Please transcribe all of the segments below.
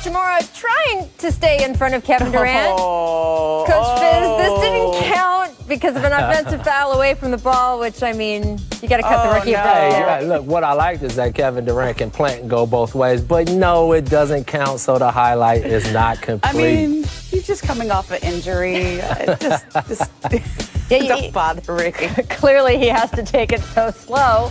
Hachimura trying to stay in front of Kevin Durant. Coach Fizz, this didn't count because of an offensive foul away from the ball, which, I mean, you got to cut the rookie. Hey, look, what I liked is that Kevin Durant can plant and go both ways, but no, it doesn't count, so the highlight is not complete. I mean, he's just coming off an injury. Don't bother Ricky. Clearly, he has to take it so slow.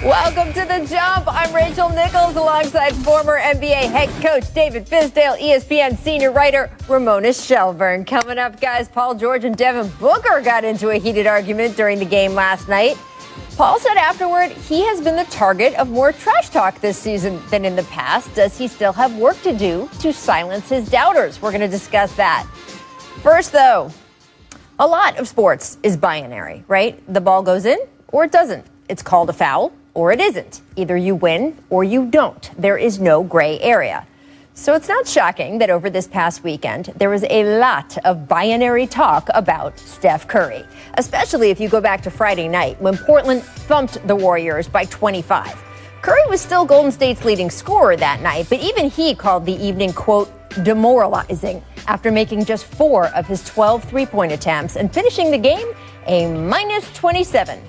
Welcome to The Jump. I'm Rachel Nichols alongside former NBA head coach David Fizdale, ESPN senior writer Ramona Shelburne. Coming up, guys, Paul George and Devin Booker got into a heated argument during the game last night. Paul said afterward he has been the target of more trash talk this season than in the past. Does he still have work to do to silence his doubters? We're going to discuss that. First, though, a lot of sports is binary, right? The ball goes in or it doesn't. It's called a foul or it isn't. Either you win or you don't. There is no gray area. So it's not shocking that over this past weekend, there was a lot of binary talk about Steph Curry, especially if you go back to Friday night when Portland thumped the Warriors by 25. Curry was still Golden State's leading scorer that night, but even he called the evening, quote, demoralizing after making just 4 of his 12 three-point attempts and finishing the game a minus 27.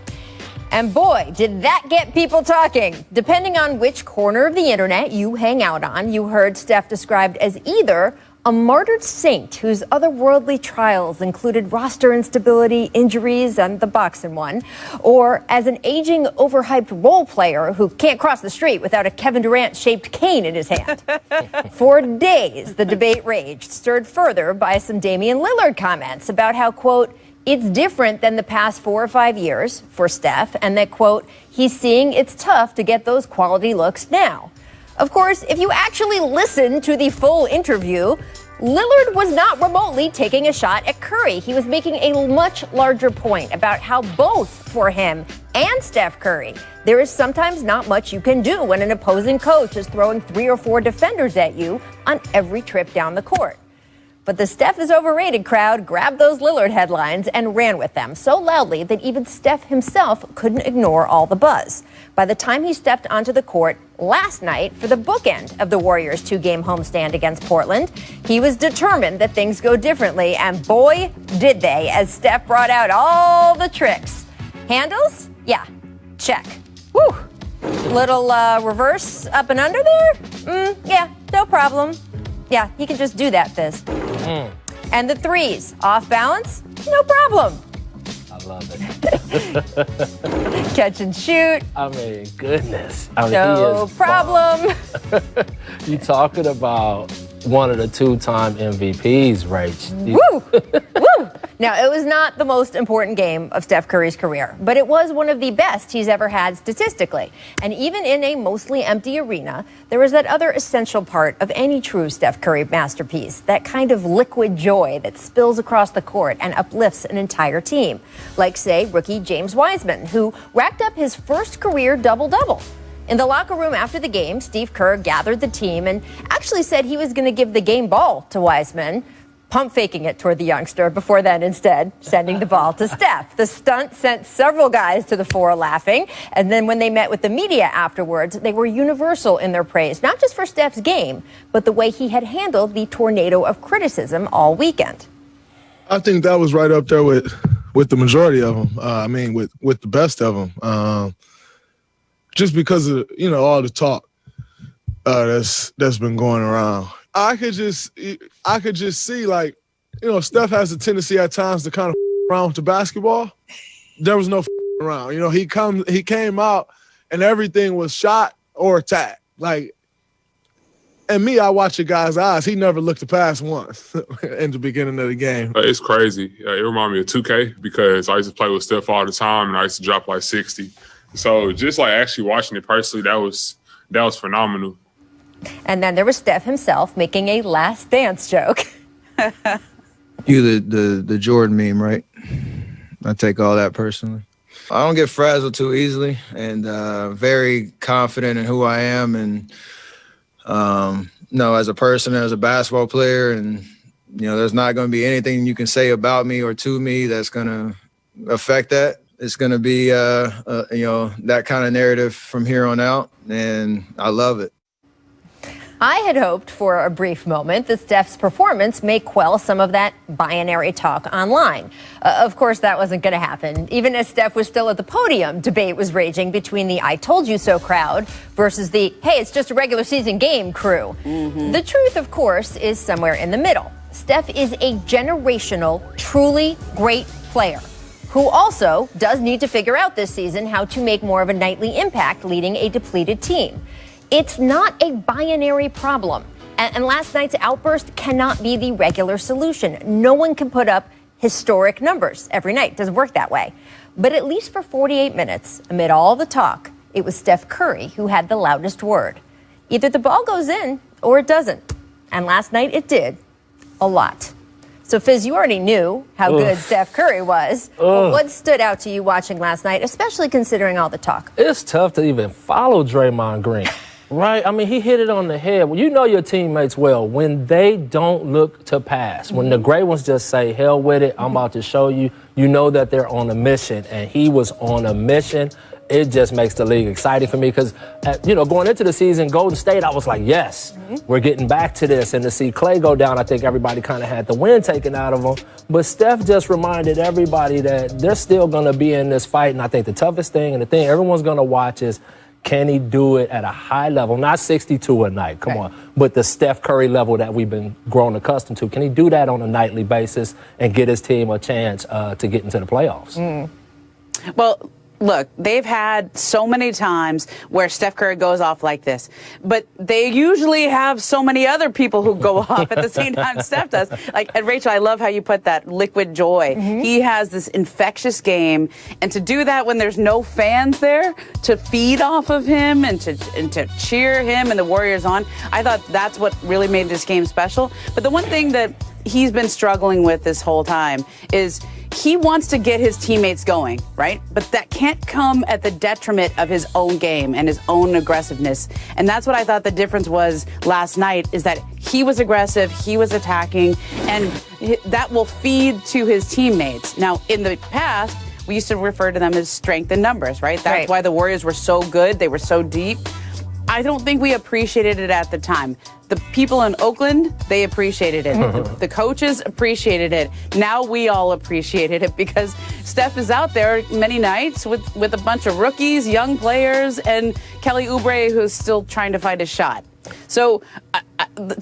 And boy, did that get people talking. Depending on which corner of the internet you hang out on, you heard Steph described as either a martyred saint whose otherworldly trials included roster instability, injuries, and the boxing one, or as an aging, overhyped role player who can't cross the street without a Kevin Durant-shaped cane in his hand. For days, the debate raged, stirred further by some Damian Lillard comments about how, quote, it's different than the past 4 or 5 years for Steph, and that, quote, he's seeing it's tough to get those quality looks now. Of course, if you actually listen to the full interview, Lillard was not remotely taking a shot at Curry. He was making a much larger point about how both for him and Steph Curry, there is sometimes not much you can do when an opposing coach is throwing 3 or 4 defenders at you on every trip down the court. But the Steph is overrated crowd grabbed those Lillard headlines and ran with them so loudly that even Steph himself couldn't ignore all the buzz. By the time he stepped onto the court last night for the bookend of the Warriors' 2-game homestand against Portland, he was determined that things go differently, and boy, did they, as Steph brought out all the tricks. Handles? Yeah, check. Woo! Little reverse up and under there? Yeah, no problem. Yeah, he can just do that, Fizz. And the threes, off balance, no problem. I love it. Catch and shoot. I mean, goodness. I mean, no problem. You talking about one of the 2-time MVPs, Rach. Woo! Woo! Now, it was not the most important game of Steph Curry's career, but it was one of the best he's ever had statistically. And even in a mostly empty arena, there was that other essential part of any true Steph Curry masterpiece, that kind of liquid joy that spills across the court and uplifts an entire team. Like, say, rookie James Wiseman, who racked up his first career double-double. In the locker room after the game, Steve Kerr gathered the team and actually said he was going to give the game ball to Wiseman, pump faking it toward the youngster before then instead sending the ball to Steph. The stunt sent several guys to the floor laughing, and then when they met with the media afterwards, they were universal in their praise, not just for Steph's game, but the way he had handled the tornado of criticism all weekend. I think that was right up there with the majority of them. With the best of them. Just because of, all the talk that's been going around. I could just see, like, Steph has a tendency at times to kind of around with the basketball. There was no around. He came out and everything was shot or attack. Like, and me, I watch a guy's eyes. He never looked to pass once in the beginning of the game. It's crazy. It reminded me of 2K because I used to play with Steph all the time and I used to drop like 60. So just like actually watching it personally, that was phenomenal. And then there was Steph himself making a last dance joke. You the Jordan meme, right? I take all that personally. I don't get frazzled too easily, and very confident in who I am, and as a person, as a basketball player, and there's not going to be anything you can say about me or to me that's going to affect that. It's going to be, that kind of narrative from here on out, and I love it. I had hoped for a brief moment that Steph's performance may quell some of that binary talk online. Of course, that wasn't going to happen. Even as Steph was still at the podium, debate was raging between the I told you so crowd versus the hey, it's just a regular season game crew. The truth, of course, is somewhere in the middle. Steph is a generational, truly great player who also does need to figure out this season how to make more of a nightly impact leading a depleted team. It's not a binary problem, and last night's outburst cannot be the regular solution. No one can put up historic numbers every night. It doesn't work that way. But at least for 48 minutes, amid all the talk, it was Steph Curry who had the loudest word. Either the ball goes in or it doesn't. And last night it did. A lot. So, Fizz, you already knew how good Steph Curry was. But what stood out to you watching last night, especially considering all the talk? It's tough to even follow Draymond Green, right? I mean, he hit it on the head. You know your teammates well. When they don't look to pass, when the great ones just say, hell with it, I'm about to show you, you know that they're on a mission. And he was on a mission. It just makes the league exciting for me because, going into the season, Golden State, I was like, yes, we're getting back to this. And to see Klay go down, I think everybody kind of had the wind taken out of them. But Steph just reminded everybody that they're still going to be in this fight. And I think the toughest thing and the thing everyone's going to watch is, can he do it at a high level? Not 62 a night, come on. But the Steph Curry level that we've been grown accustomed to. Can he do that on a nightly basis and get his team a chance to get into the playoffs? Well, look, they've had so many times where Steph Curry goes off like this, but they usually have so many other people who go off at the same time Steph does. And Rachel, I love how you put that liquid joy. He has this infectious game, and to do that when there's no fans there to feed off of him and to cheer him and the Warriors on, I thought that's what really made this game special. But the one thing that he's been struggling with this whole time is he wants to get his teammates going, right? But that can't come at the detriment of his own game and his own aggressiveness. And that's what I thought the difference was last night, is that he was aggressive, he was attacking, and that will feed to his teammates. Now, in the past, we used to refer to them as strength in numbers, right? That's why the Warriors were so good. They were so deep. I don't think we appreciated it at the time. The people in Oakland, they appreciated it. The coaches appreciated it. Now we all appreciated it because Steph is out there many nights with a bunch of rookies, young players, and Kelly Oubre, who's still trying to find a shot. So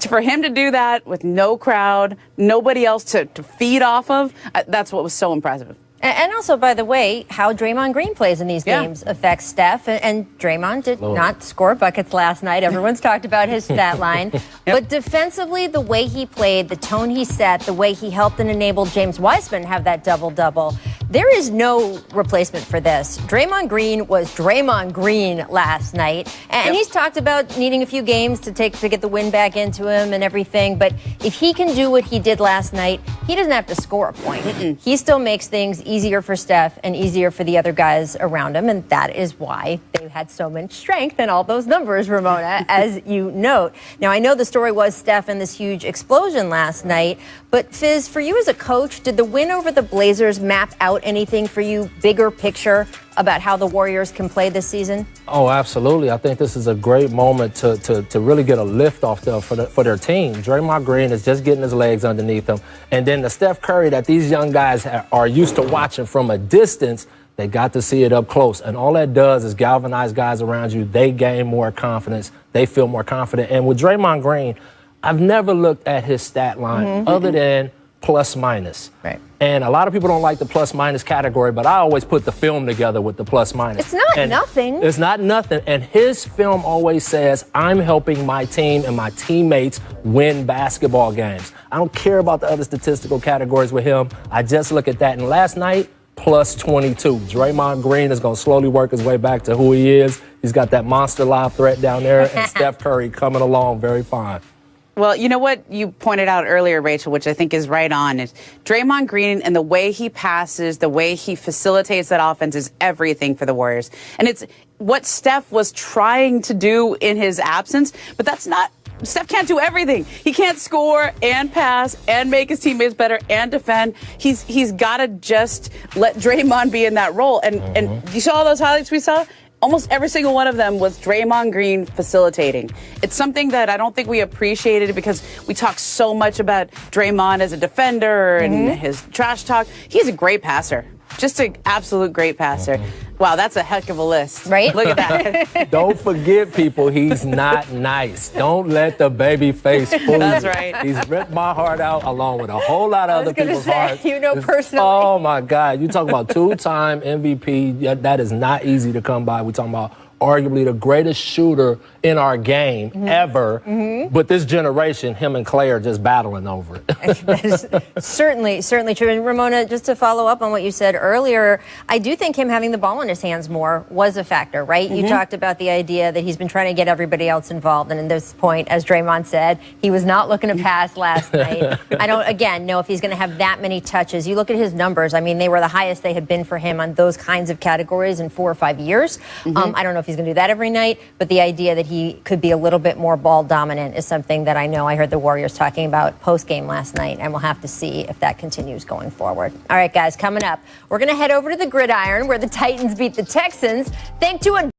for him to do that with no crowd, nobody else to feed off of, that's what was so impressive. And also, by the way, how Draymond Green plays in these games affects Steph. And Draymond did not score buckets last night. Everyone's talked about his stat line. But defensively, the way he played, the tone he set, the way he helped and enabled James Wiseman have that double-double, there is no replacement for this. Draymond Green was Draymond Green last night. And he's talked about needing a few games to get the wind back into him and everything. But if he can do what he did last night, he doesn't have to score a point. He still makes things easier for Steph and easier for the other guys around him, and that is why they had so much strength and all those numbers, Ramona, as you note. Now, I know the story was Steph and this huge explosion last night, but Fizz, for you as a coach, did the win over the Blazers map out anything for you, bigger picture, about how the Warriors can play this season? Oh, absolutely. I think this is a great moment to really get a lift off for their team. Draymond Green is just getting his legs underneath him. And then the Steph Curry that these young guys are used to watching from a distance, they got to see it up close. And all that does is galvanize guys around you. They gain more confidence. They feel more confident. And with Draymond Green, I've never looked at his stat line other than plus minus. Right. And a lot of people don't like the plus minus category, but I always put the film together with the plus minus. It's not nothing. It's not nothing. And his film always says, I'm helping my team and my teammates win basketball games. I don't care about the other statistical categories with him. I just look at that. And last night, plus 22. Draymond Green is going to slowly work his way back to who he is. He's got that monster lob threat down there, and Steph Curry coming along very fine. Well, you know what you pointed out earlier, Rachel, which I think is right on, is Draymond Green and the way he passes, the way he facilitates that offense is everything for the Warriors. And it's what Steph was trying to do in his absence, but that's not. Steph can't do everything. He can't score and pass and make his teammates better and defend. He's got to just let Draymond be in that role. And you saw all those highlights we saw? almost every single one of them was Draymond Green facilitating. It's something that I don't think we appreciated because we talk so much about Draymond as a defender and his trash talk. He's a great passer. Just an absolute great passer. Wow, that's a heck of a list. Right? Look at that. Don't forget, people, he's not nice. Don't let the baby face fool you. That's right. He's ripped my heart out along with a whole lot of other people's hearts. You know personally. Oh, my God. You talk about two-time MVP. Yeah, that is not easy to come by. We're talking about arguably the greatest shooter in our game ever. But this generation, him and Clay are just battling over it. That is certainly true. And Ramona, just to follow up on what you said earlier, I do think him having the ball in his hands more was a factor, right? You talked about the idea that he's been trying to get everybody else involved. And at this point, as Draymond said, he was not looking to pass last night. I don't, again, know if he's going to have that many touches. You look at his numbers. I mean, they were the highest they had been for him on those kinds of categories in 4 or 5 years. I don't know if he's going to do that every night, but the idea that he could be a little bit more ball dominant is something that I know I heard the Warriors talking about post-game last night, and we'll have to see if that continues going forward. All right, guys, coming up, we're going to head over to the gridiron where the Titans beat the Texans. Thanks to a